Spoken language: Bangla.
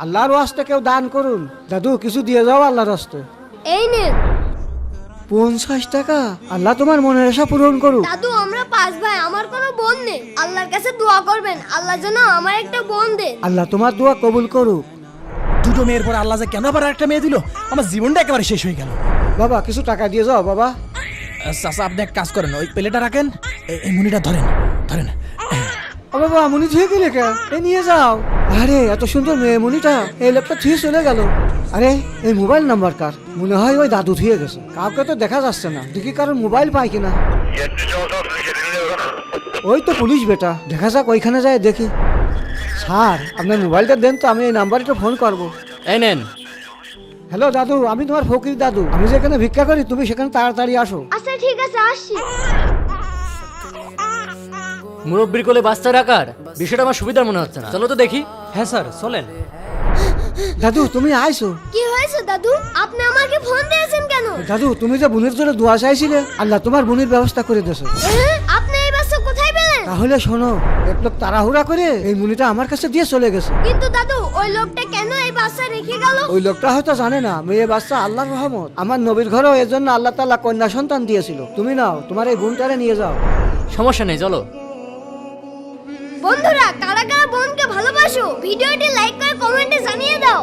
আল্লাহর ওয়াস্তে কেউ দান করুন। দাদু কিছু দিয়ে যাও আল্লাহর ওয়াস্তে। এই নে 50 টাকা। আল্লাহ তোমার মনের আশা পূরণ করুক। দাদু, আমরা 5 ভাই, আমার কোনো বোন নেই। আল্লাহর কাছে দোয়া করবেন, আল্লাহ যেন আমার একটা বোন দেন। আল্লাহ তোমার দোয়া কবুল করুক। দুটো মেয়ের পর আল্লাহ যে কেন আবার একটা মেয়ে দিল, আমার জীবনটা একেবারে শেষ হয়ে গেল। বাবা কিছু টাকা দিয়ে যাও বাবা। চাচা আপনি এক কাজ করেন, ওই প্লেটটা রাখেন, এই মুনিটা ধরেন ধরেন। ও বাবা মুনি ধুয়ে গেলে কে? এই নিয়ে যাও। আরে এত সুন্দর মেয়ে মুনিটা এই লোকটা ধুয়ে চলে গেল। আরে এই মোবাইল নাম্বার কার? মনে হয় ওই দাদু ধুয়ে গেছে। কাউকে তো দেখা যাচ্ছে না, দেখি কারণ মোবাইল পাই কিনা। ওই তো পুলিশ বেটা, দেখা যাক ওইখানে যায় দেখি। স্যার আপনার মোবাইলটা দেন তো, আমি এই নাম্বারে তো ফোন করবো। এই নেন। হ্যালো দাদু, আমি তোমার ফকির দাদু। আমি যেখানে ভিক্ষা করি তুমি সেখানে তাড়াতাড়ি আসো। আচ্ছা ঠিক আছে, আসছি। মুরব্বির কোলে বাচ্চা রাখার বিষয়টা আমার সুবিধার মনে হচ্ছে না। চলো তো দেখি। হ্যাঁ স্যার চলেন। দাদু তুমি আইছো? কি হয়েছে দাদু? আপনি আমাকে ফোন দিয়েছেন কেন? দাদু তুমি যে বোনের জন্য দোয়া চাইছিলে, আল্লাহ তোমার বোনের ব্যবস্থা করে দিয়েছে। আপনি এই বাচ্চা কোথায় পেলেন? তাহলে শোনো, এক লোক তাড়াহুড়া করে এই মুনিটা আমার কাছে দিয়ে চলে গেছে। কিন্তু দাদু, ওই লোকটা কেন এই বাচ্চা রেখে গেল? ওই লোকটা হয়তো জানে না মেয়ে বাচ্চা আল্লাহর রহমত। আমার নবীর ঘরেও এর জন্য আল্লাহ তাআলা কন্যা সন্তান দিয়েছিল। তুমি নাও, তোমার এই বোনটারে নিয়ে যাও। সমস্যা নেই, চলো। বন্ধুরা, কারা কারা বোনকে ভালোবাসো ভিডিওটি লাইক করে কমেন্টে জানিয়ে দাও।